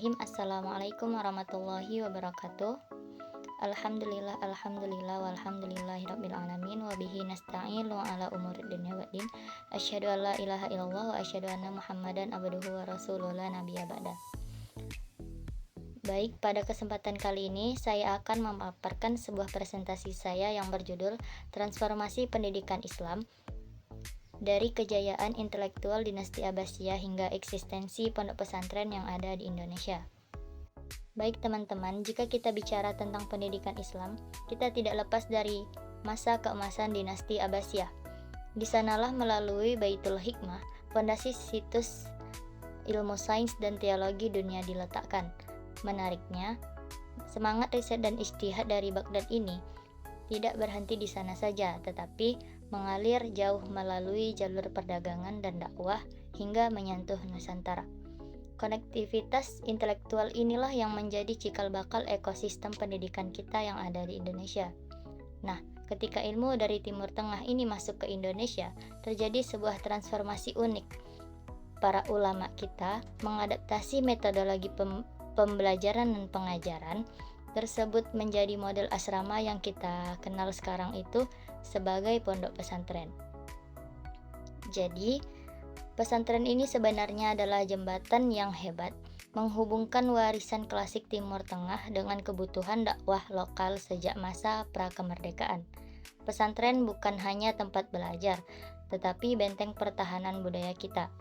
Bismillahirrahmanirrahim. Assalamualaikum warahmatullahi wabarakatuh. Alhamdulillah, walhamdulillahirabbil alamin, wa bihi nasta'inu ala umurid dunya waddin. Asyhadu an la ilaha illallah wa asyhadu anna Muhammadan abduhu wa rasuluhu la nabiyya ba'da. Baik, pada kesempatan kali ini saya akan memaparkan sebuah presentasi saya yang berjudul Transformasi Pendidikan Islam dari kejayaan intelektual dinasti Abbasiyah hingga eksistensi pondok pesantren yang ada di Indonesia. Baik teman-teman, jika kita bicara tentang pendidikan Islam, kita tidak lepas dari masa keemasan dinasti Abbasiyah. Di sanalah melalui Baitul Hikmah, fondasi situs ilmu sains dan teologi dunia diletakkan. Menariknya, semangat riset dan ijtihad dari Baghdad ini tidak berhenti di sana saja, tetapi mengalir jauh melalui jalur perdagangan dan dakwah hingga menyentuh Nusantara. Konektivitas intelektual inilah yang menjadi cikal bakal ekosistem pendidikan kita yang ada di Indonesia. Nah, ketika ilmu dari Timur Tengah ini masuk ke Indonesia, terjadi sebuah transformasi unik. Para ulama kita mengadaptasi metodologi pembelajaran dan pengajaran tersebut menjadi model asrama yang kita kenal sekarang itu sebagai pondok pesantren. Jadi, pesantren ini sebenarnya adalah jembatan yang hebat menghubungkan warisan klasik Timur Tengah dengan kebutuhan dakwah lokal sejak masa prakemerdekaan. Pesantren bukan hanya tempat belajar, tetapi benteng pertahanan budaya kita.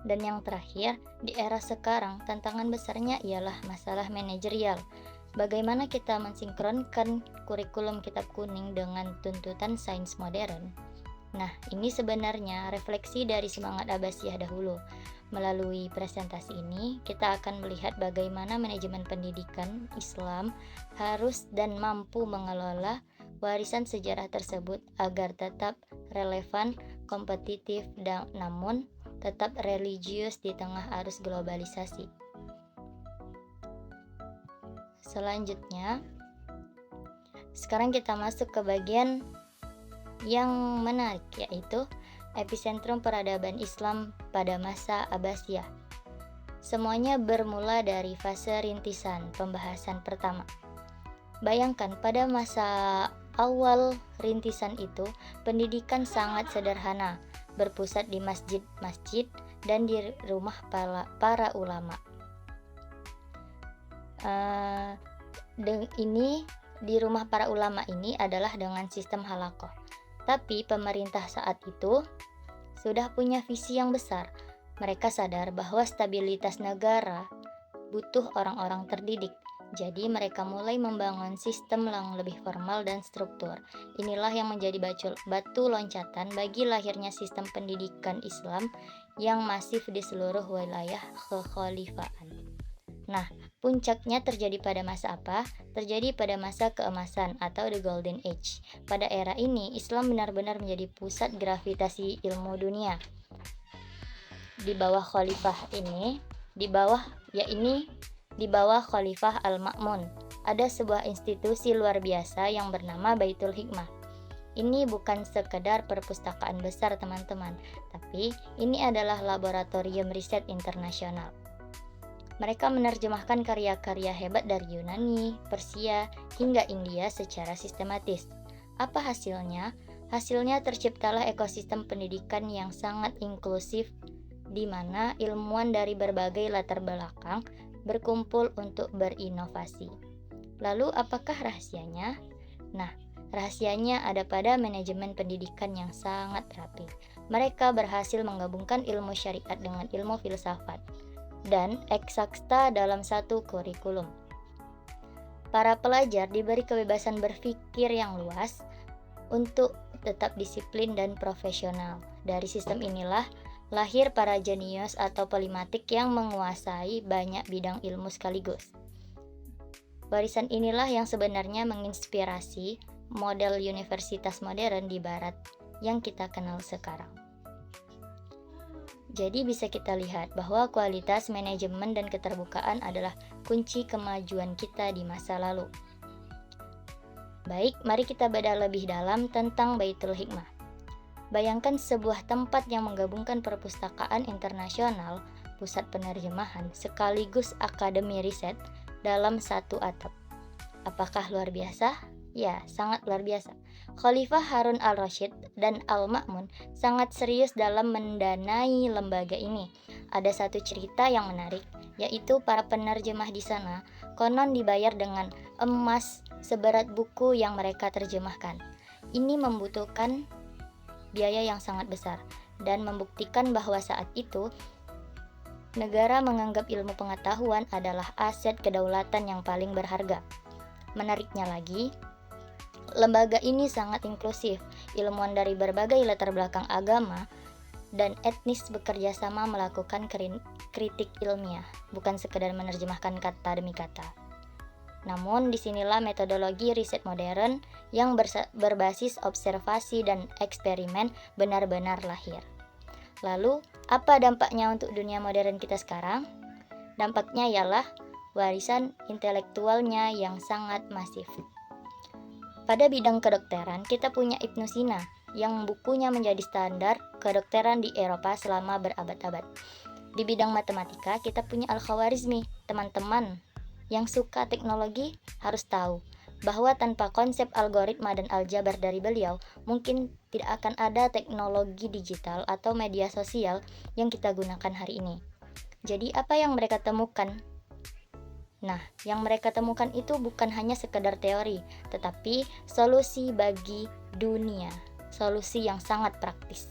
Dan yang terakhir, di era sekarang, tantangan besarnya ialah masalah manajerial. Bagaimana kita mensinkronkan kurikulum kitab kuning dengan tuntutan sains modern? Nah, ini sebenarnya refleksi dari semangat Abbasiyah dahulu. Melalui presentasi ini, kita akan melihat bagaimana manajemen pendidikan Islam harus dan mampu mengelola warisan sejarah tersebut agar tetap relevan, kompetitif, dan namun tetap religius di tengah arus globalisasi. Selanjutnya, sekarang kita masuk ke bagian yang menarik, yaitu epicentrum peradaban Islam pada masa Abbasiyah. Semuanya bermula dari fase rintisan pembahasan pertama. Bayangkan pada masa awal rintisan itu, pendidikan sangat sederhana, berpusat di masjid-masjid dan di rumah para ulama. Di rumah para ulama ini adalah dengan sistem halaqah. Tapi pemerintah saat itu sudah punya visi yang besar. Mereka sadar bahwa stabilitas negara butuh orang-orang terdidik. Jadi mereka mulai membangun sistem yang lebih formal dan struktur. Inilah yang menjadi batu loncatan bagi lahirnya sistem pendidikan Islam yang masif di seluruh wilayah kekhalifahan. Nah, puncaknya terjadi pada masa apa? Terjadi pada masa keemasan atau the Golden Age. Pada era ini, Islam benar-benar menjadi pusat gravitasi ilmu dunia. Di bawah khalifah ini, di bawah Khalifah Al-Ma'mun, ada sebuah institusi luar biasa yang bernama Baitul Hikmah. Ini bukan sekedar perpustakaan besar teman-teman, tapi ini adalah laboratorium riset internasional. Mereka menerjemahkan karya-karya hebat dari Yunani, Persia, hingga India secara sistematis. Apa hasilnya? Hasilnya terciptalah ekosistem pendidikan yang sangat inklusif, di mana ilmuwan dari berbagai latar belakang berkumpul untuk berinovasi. Lalu apakah rahasianya? Nah, rahasianya ada pada manajemen pendidikan yang sangat rapi. Mereka berhasil menggabungkan ilmu syariat dengan ilmu filsafat dan eksakta dalam satu kurikulum. Para pelajar diberi kebebasan berpikir yang luas untuk tetap disiplin dan profesional. Dari sistem inilah lahir para jenius atau polimatik yang menguasai banyak bidang ilmu sekaligus. Warisan inilah yang sebenarnya menginspirasi model universitas modern di barat yang kita kenal sekarang. Jadi bisa kita lihat bahwa kualitas manajemen dan keterbukaan adalah kunci kemajuan kita di masa lalu. Baik, mari kita bedah lebih dalam tentang Baitul Hikmah. Bayangkan sebuah tempat yang menggabungkan perpustakaan internasional, pusat penerjemahan sekaligus akademi riset dalam satu atap. Apakah luar biasa? Ya, sangat luar biasa. Khalifah Harun al-Rasyid dan Al-Ma'mun sangat serius dalam mendanai lembaga ini. Ada satu cerita yang menarik, yaitu para penerjemah di sana konon dibayar dengan emas seberat buku yang mereka terjemahkan. Ini membutuhkan biaya yang sangat besar dan membuktikan bahwa saat itu negara menganggap ilmu pengetahuan adalah aset kedaulatan yang paling berharga. Menariknya lagi, lembaga ini sangat inklusif. Ilmuwan dari berbagai latar belakang agama dan etnis bekerja sama melakukan kritik ilmiah, bukan sekedar menerjemahkan kata demi kata. Namun disinilah metodologi riset modern yang berbasis observasi dan eksperimen benar-benar lahir. Lalu, apa dampaknya untuk dunia modern kita sekarang? Dampaknya ialah warisan intelektualnya yang sangat masif. Pada bidang kedokteran, kita punya Ibnu Sina yang bukunya menjadi standar kedokteran di Eropa selama berabad-abad. Di bidang matematika, kita punya Al-Khawarizmi. Teman-teman yang suka teknologi harus tahu bahwa tanpa konsep algoritma dan aljabar dari beliau, mungkin tidak akan ada teknologi digital atau media sosial yang kita gunakan hari ini. Jadi apa yang mereka temukan? Nah, yang mereka temukan itu bukan hanya sekedar teori, tetapi solusi bagi dunia, solusi yang sangat praktis.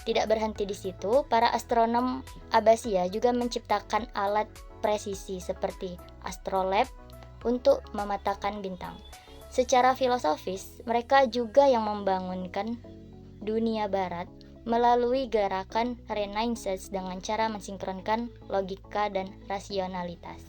Tidak berhenti di situ, para astronom Abbasiyah juga menciptakan alat presisi seperti astrolab untuk memetakan bintang. Secara filosofis, mereka juga yang membangunkan dunia barat melalui gerakan Renaissance dengan cara mensinkronkan logika dan rasionalitas.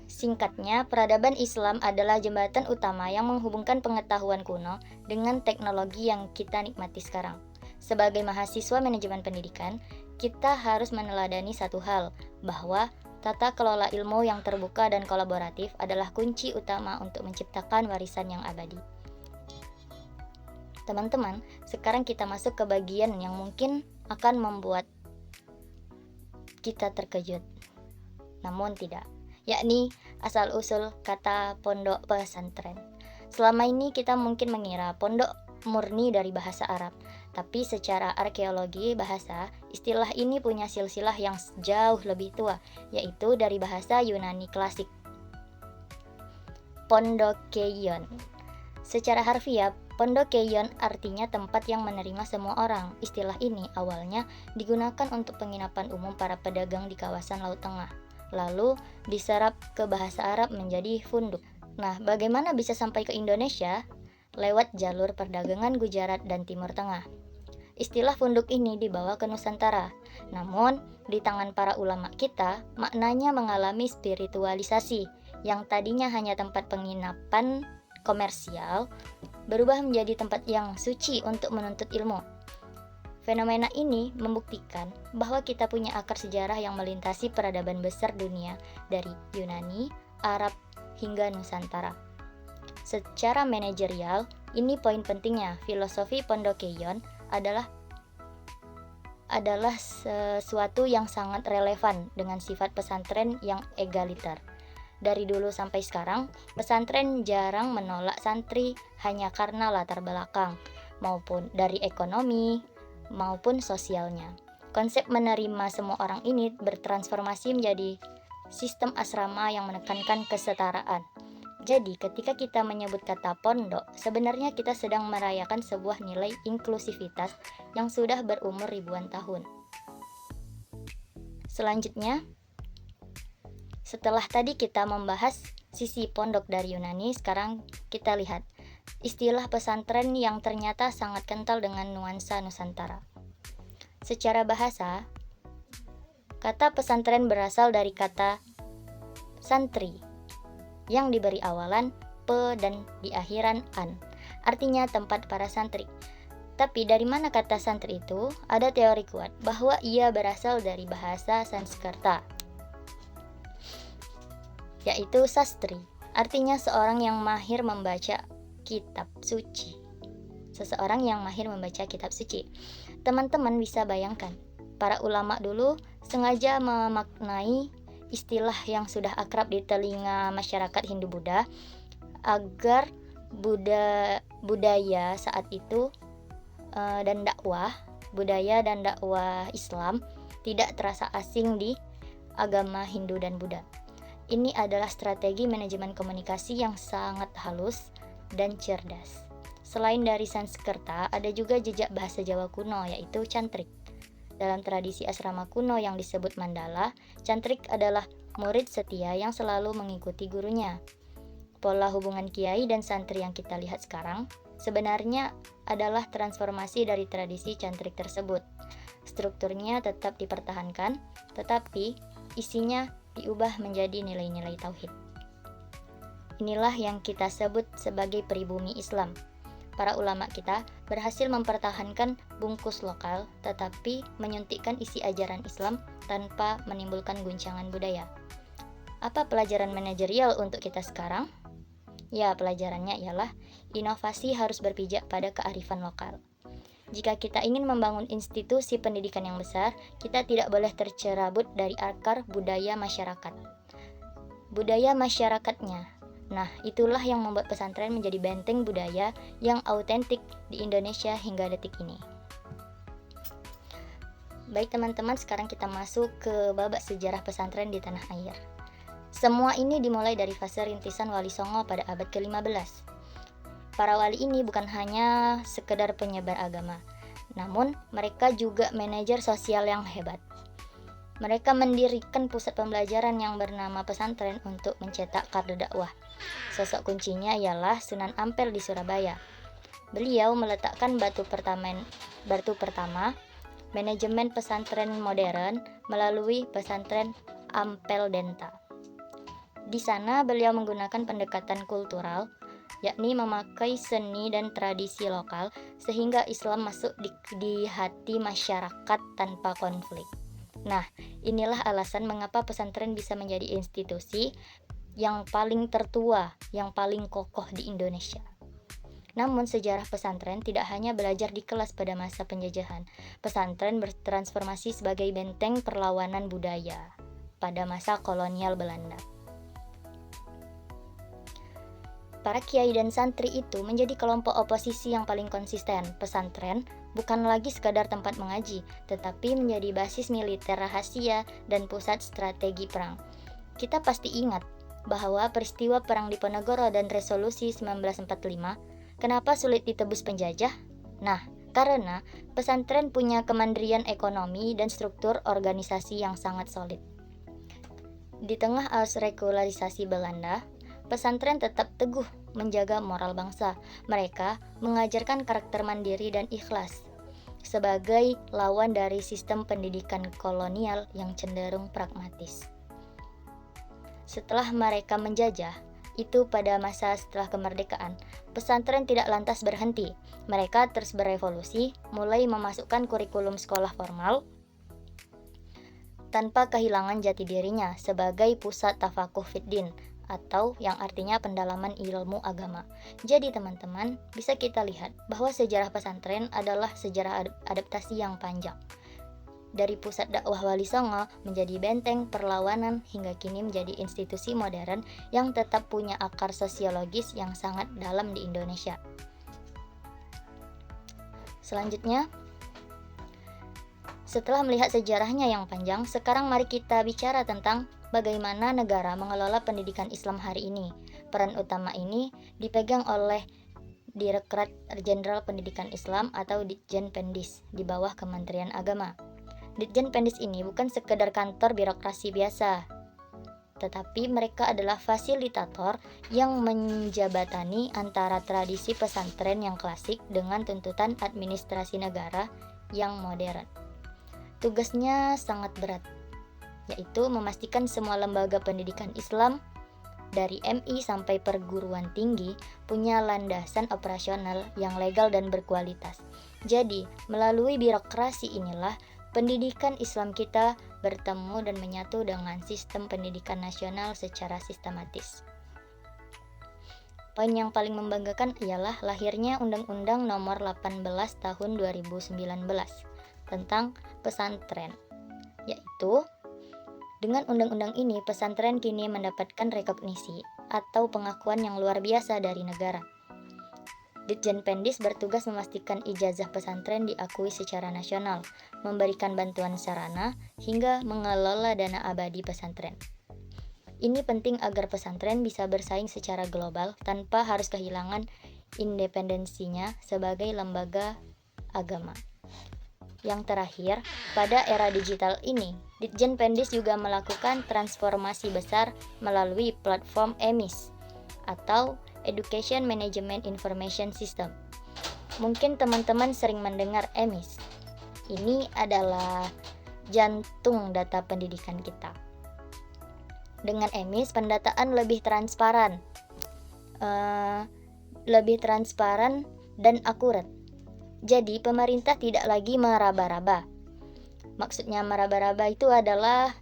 Singkatnya, peradaban Islam adalah jembatan utama yang menghubungkan pengetahuan kuno dengan teknologi yang kita nikmati sekarang. Sebagai mahasiswa manajemen pendidikan, kita harus meneladani satu hal, bahwa tata kelola ilmu yang terbuka dan kolaboratif adalah kunci utama untuk menciptakan warisan yang abadi. Teman-teman, sekarang kita masuk ke bagian yang mungkin akan membuat kita terkejut. Namun tidak, yakni asal-usul kata pondok pesantren. Selama ini kita mungkin mengira pondok murni dari bahasa Arab, tapi secara arkeologi bahasa, istilah ini punya silsilah yang jauh lebih tua, yaitu dari bahasa Yunani klasik. Pondokeion. Secara harfiah, Pondokeion artinya tempat yang menerima semua orang. Istilah ini awalnya digunakan untuk penginapan umum para pedagang di kawasan Laut Tengah. Lalu diserap ke bahasa Arab menjadi funduk. Nah, bagaimana bisa sampai ke Indonesia? Lewat jalur perdagangan Gujarat dan Timur Tengah. Istilah funduk ini dibawa ke Nusantara. Namun, di tangan para ulama kita, maknanya mengalami spiritualisasi yang tadinya hanya tempat penginapan komersial berubah menjadi tempat yang suci untuk menuntut ilmu. Fenomena ini membuktikan bahwa kita punya akar sejarah yang melintasi peradaban besar dunia dari Yunani, Arab, hingga Nusantara. Secara manajerial, ini poin pentingnya. Filosofi Pondokeion adalah sesuatu yang sangat relevan dengan sifat pesantren yang egaliter. Dari dulu sampai sekarang, pesantren jarang menolak santri hanya karena latar belakang, maupun dari ekonomi, maupun sosialnya. Konsep menerima semua orang ini bertransformasi menjadi sistem asrama yang menekankan kesetaraan. Jadi, ketika kita menyebut kata pondok, sebenarnya kita sedang merayakan sebuah nilai inklusivitas yang sudah berumur ribuan tahun. Selanjutnya, setelah tadi kita membahas sisi pondok dari Yunani, sekarang kita lihat istilah pesantren yang ternyata sangat kental dengan nuansa Nusantara. Secara bahasa, kata pesantren berasal dari kata santri yang diberi awalan pe dan di akhiran an, artinya tempat para santri. Tapi dari mana kata santri itu? Ada teori kuat bahwa ia berasal dari bahasa Sanskerta, yaitu sastri, artinya seorang yang mahir membaca kitab suci. Seseorang yang mahir membaca kitab suci. Teman-teman bisa bayangkan, Para ulama dulu sengaja memaknai istilah yang sudah akrab di telinga masyarakat Hindu-Buddha agar budaya saat itu budaya dan dakwah Islam tidak terasa asing di agama Hindu dan Buddha. Ini adalah strategi manajemen komunikasi yang sangat halus dan cerdas. Selain dari Sanskerta, ada juga jejak bahasa Jawa kuno, yaitu cantrik. Dalam tradisi asrama kuno yang disebut Mandala, cantrik adalah murid setia yang selalu mengikuti gurunya. Pola hubungan kiai dan santri yang kita lihat sekarang sebenarnya adalah transformasi dari tradisi cantrik tersebut. Strukturnya tetap dipertahankan, tetapi isinya diubah menjadi nilai-nilai tauhid. Inilah yang kita sebut sebagai pribumi Islam. Para ulama kita berhasil mempertahankan bungkus lokal tetapi menyuntikkan isi ajaran Islam tanpa menimbulkan guncangan budaya. Apa pelajaran manajerial untuk kita sekarang? Ya, pelajarannya ialah inovasi harus berpijak pada kearifan lokal. Jika kita ingin membangun institusi pendidikan yang besar, kita tidak boleh tercerabut dari akar budaya masyarakat. Budaya masyarakatnya. Nah, itulah yang membuat pesantren menjadi benteng budaya yang autentik di Indonesia hingga detik ini. Baik teman-teman, sekarang kita masuk ke babak sejarah pesantren di tanah air. Semua ini dimulai dari fase rintisan Wali Songo pada abad ke-15. Para wali ini bukan hanya sekedar penyebar agama, namun mereka juga manajer sosial yang hebat. Mereka mendirikan pusat pembelajaran yang bernama pesantren untuk mencetak kader dakwah. Sosok kuncinya ialah Sunan Ampel di Surabaya. Beliau meletakkan batu pertama manajemen pesantren modern melalui pesantren Ampel Denta. Di sana beliau menggunakan pendekatan kultural, yakni memakai seni dan tradisi lokal sehingga Islam masuk di hati masyarakat tanpa konflik. Nah, inilah alasan mengapa pesantren bisa menjadi institusi yang paling tertua, yang paling kokoh di Indonesia. Namun sejarah pesantren tidak hanya belajar di kelas pada masa penjajahan. Pesantren bertransformasi sebagai benteng perlawanan budaya pada masa kolonial Belanda. Para kiai dan santri itu menjadi kelompok oposisi yang paling konsisten. Pesantren bukan lagi sekadar tempat mengaji, tetapi menjadi basis militer rahasia dan pusat strategi perang. Kita pasti ingat bahwa peristiwa Perang Diponegoro dan Resolusi 1945 kenapa sulit ditebus penjajah? Nah, karena pesantren punya kemandirian ekonomi dan struktur organisasi yang sangat solid. Di tengah arus regularisasi Belanda, pesantren tetap teguh menjaga moral bangsa. Mereka mengajarkan karakter mandiri dan ikhlas sebagai lawan dari sistem pendidikan kolonial yang cenderung pragmatis. Setelah mereka menjajah, itu pada masa setelah kemerdekaan, pesantren tidak lantas berhenti. Mereka terus berevolusi, mulai memasukkan kurikulum sekolah formal tanpa kehilangan jati dirinya sebagai pusat tafakuh fiddin, atau yang artinya pendalaman ilmu agama. Jadi teman-teman, bisa kita lihat bahwa sejarah pesantren adalah sejarah adaptasi yang panjang. Dari pusat dakwah Wali Songo menjadi benteng perlawanan hingga kini menjadi institusi modern yang tetap punya akar sosiologis yang sangat dalam di Indonesia. Selanjutnya, setelah melihat sejarahnya yang panjang, sekarang mari kita bicara tentang bagaimana negara mengelola pendidikan Islam hari ini. Peran utama ini dipegang oleh Direktorat Jenderal Pendidikan Islam atau Ditjen Pendis di bawah Kementerian Agama. Ditjen Pendis ini bukan sekedar kantor birokrasi biasa, tetapi mereka adalah fasilitator yang menjabatani antara tradisi pesantren yang klasik dengan tuntutan administrasi negara yang modern. Tugasnya sangat berat, yaitu memastikan semua lembaga pendidikan Islam dari MI sampai perguruan tinggi punya landasan operasional yang legal dan berkualitas. Jadi, melalui birokrasi inilah pendidikan Islam kita bertemu dan menyatu dengan sistem pendidikan nasional secara sistematis. Poin yang paling membanggakan ialah lahirnya Undang-Undang Nomor 18 Tahun 2019. tentang pesantren, yaitu dengan undang-undang ini pesantren kini mendapatkan rekognisi atau pengakuan yang luar biasa dari negara. Ditjen Pendis bertugas memastikan ijazah pesantren diakui secara nasional, memberikan bantuan sarana, hingga mengelola dana abadi pesantren. Ini penting agar pesantren bisa bersaing secara global tanpa harus kehilangan independensinya sebagai lembaga agama. Yang terakhir, pada era digital ini, Ditjen Pendis juga melakukan transformasi besar melalui platform EMIS atau Education Management Information System. Mungkin teman-teman sering mendengar EMIS. Ini adalah jantung data pendidikan kita. Dengan EMIS, pendataan lebih transparan dan akurat. Jadi, pemerintah tidak lagi meraba-raba. Maksudnya meraba-raba itu adalah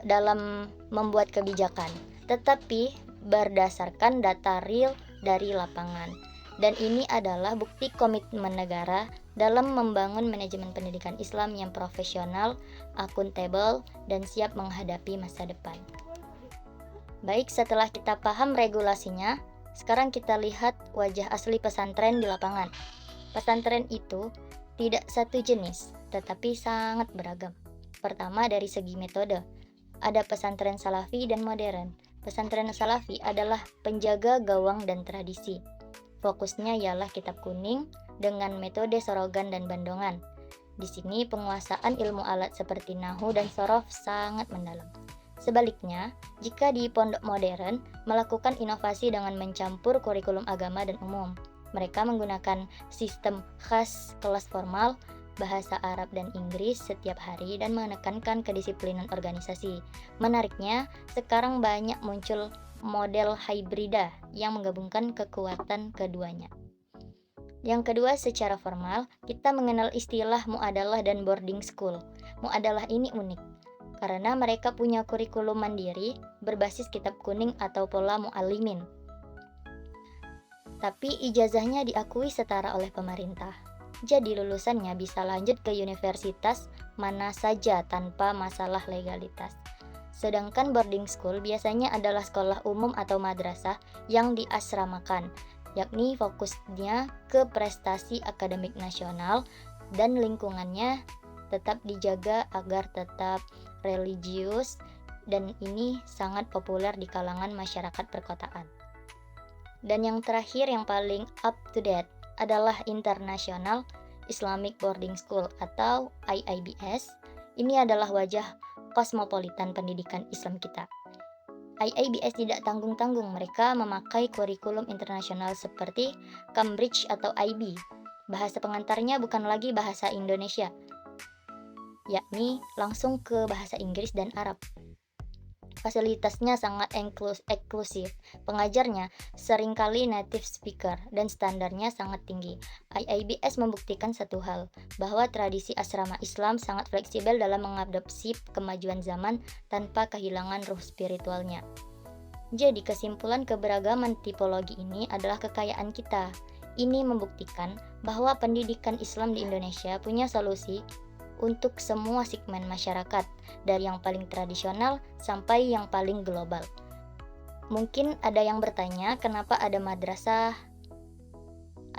dalam membuat kebijakan, tetapi berdasarkan data real dari lapangan. Dan ini adalah bukti komitmen negara dalam membangun manajemen pendidikan Islam yang profesional, akuntabel, dan siap menghadapi masa depan. Baik, setelah kita paham regulasinya, sekarang kita lihat wajah asli pesantren di lapangan. Pesantren itu tidak satu jenis, tetapi sangat beragam. Pertama, dari segi metode. Ada pesantren salafi dan modern. Pesantren salafi adalah penjaga gawang dan tradisi. Fokusnya ialah kitab kuning dengan metode sorogan dan bandongan. Di sini penguasaan ilmu alat seperti nahu dan sorof sangat mendalam. Sebaliknya, jika di pondok modern melakukan inovasi dengan mencampur kurikulum agama dan umum. Mereka menggunakan sistem khas kelas formal, bahasa Arab dan Inggris setiap hari dan menekankan kedisiplinan organisasi. Menariknya, sekarang banyak muncul model hybrida yang menggabungkan kekuatan keduanya. Yang kedua, secara formal, kita mengenal istilah mu'adalah dan boarding school. Mu'adalah ini unik karena mereka punya kurikulum mandiri berbasis kitab kuning atau pola mu'allimin. Tapi ijazahnya diakui setara oleh pemerintah. Jadi lulusannya bisa lanjut ke universitas mana saja tanpa masalah legalitas. Sedangkan boarding school biasanya adalah sekolah umum atau madrasah yang diasramakan, yakni fokusnya ke prestasi akademik nasional dan lingkungannya tetap dijaga agar tetap religius, dan ini sangat populer di kalangan masyarakat perkotaan. Dan yang terakhir yang paling up to date adalah International Islamic Boarding School atau IIBS. Ini adalah wajah kosmopolitan pendidikan Islam kita. IIBS tidak tanggung-tanggung, mereka memakai kurikulum internasional seperti Cambridge atau IB. Bahasa pengantarnya bukan lagi bahasa Indonesia, yakni langsung ke bahasa Inggris dan Arab. Fasilitasnya sangat eksklusif, pengajarnya seringkali native speaker, dan standarnya sangat tinggi. IIBS membuktikan satu hal, bahwa tradisi asrama Islam sangat fleksibel dalam mengadopsi kemajuan zaman tanpa kehilangan ruh spiritualnya. Jadi kesimpulan keberagaman tipologi ini adalah kekayaan kita. Ini membuktikan bahwa pendidikan Islam di Indonesia punya solusi untuk semua segmen masyarakat, dari yang paling tradisional sampai yang paling global. Mungkin ada yang bertanya, kenapa ada madrasah,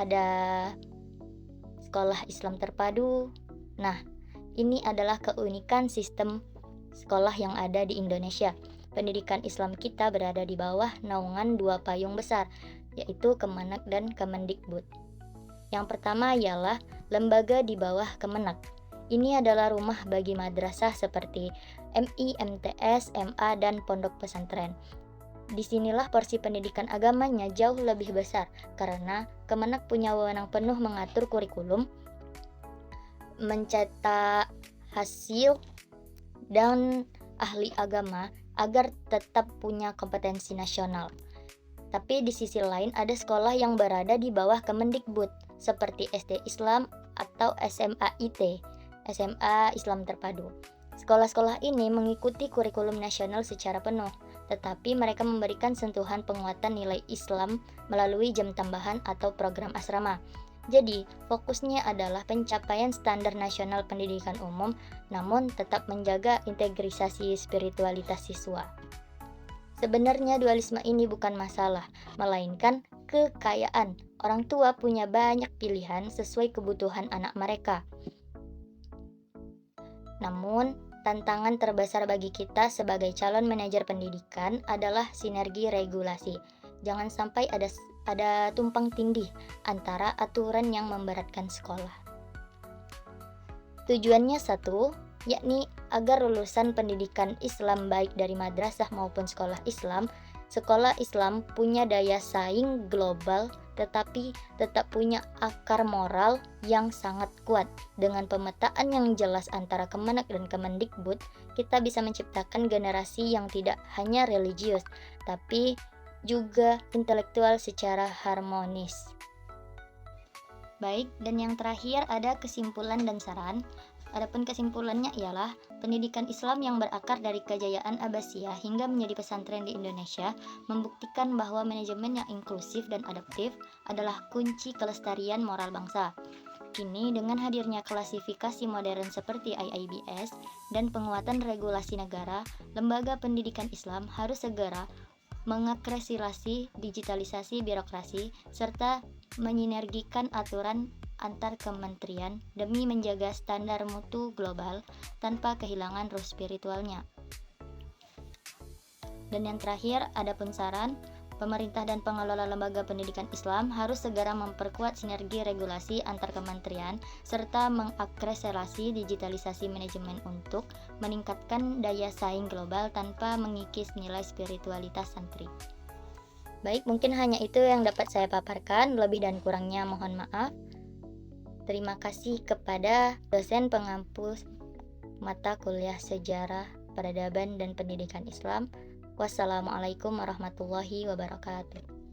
ada sekolah Islam terpadu? Nah, ini adalah keunikan sistem sekolah yang ada di Indonesia. Pendidikan Islam kita berada di bawah naungan dua payung besar, yaitu Kemenak dan Kemendikbud. Yang pertama ialah lembaga di bawah Kemenak. Ini adalah rumah bagi madrasah seperti MI, MTS, MA, dan pondok pesantren. Disinilah porsi pendidikan agamanya jauh lebih besar, karena Kemenak punya wewenang penuh mengatur kurikulum, mencetak hasil, dan ahli agama agar tetap punya kompetensi nasional. Tapi di sisi lain ada sekolah yang berada di bawah Kemendikbud, seperti SD Islam atau SMA IT. SMA Islam Terpadu. Sekolah-sekolah ini mengikuti kurikulum nasional secara penuh, tetapi mereka memberikan sentuhan penguatan nilai Islam melalui jam tambahan atau program asrama. Jadi, fokusnya adalah pencapaian standar nasional pendidikan umum, namun tetap menjaga integrisasi spiritualitas siswa. Sebenarnya dualisme ini bukan masalah, melainkan kekayaan. Orang tua punya banyak pilihan sesuai kebutuhan anak mereka. Namun, tantangan terbesar bagi kita sebagai calon manajer pendidikan adalah sinergi regulasi. Jangan sampai ada tumpang tindih antara aturan yang memberatkan sekolah. Tujuannya satu, yakni agar lulusan pendidikan Islam baik dari madrasah maupun sekolah Islam punya daya saing global tetapi tetap punya akar moral yang sangat kuat. Dengan pemetaan yang jelas antara Kemenak dan Kemendikbud, kita bisa menciptakan generasi yang tidak hanya religius, tapi juga intelektual secara harmonis. Baik, dan yang terakhir ada kesimpulan dan saran. Adapun kesimpulannya ialah pendidikan Islam yang berakar dari kejayaan Abbasiyah hingga menjadi pesantren di Indonesia membuktikan bahwa manajemen yang inklusif dan adaptif adalah kunci kelestarian moral bangsa. Kini dengan hadirnya klasifikasi modern seperti IIBS dan penguatan regulasi negara, lembaga pendidikan Islam harus segera mengakselerasi digitalisasi birokrasi serta menyinergikan aturan antar kementerian demi menjaga standar mutu global tanpa kehilangan ruh spiritualnya. Dan yang terakhir, adapun saran, pemerintah dan pengelola lembaga pendidikan Islam harus segera memperkuat sinergi regulasi antar kementerian serta mengakselerasi digitalisasi manajemen untuk meningkatkan daya saing global tanpa mengikis nilai spiritualitas santri. Baik, mungkin hanya itu yang dapat saya paparkan, lebih dan kurangnya mohon maaf. Terima kasih kepada dosen pengampu mata kuliah Sejarah, Peradaban, dan Pendidikan Islam. Wassalamualaikum warahmatullahi wabarakatuh.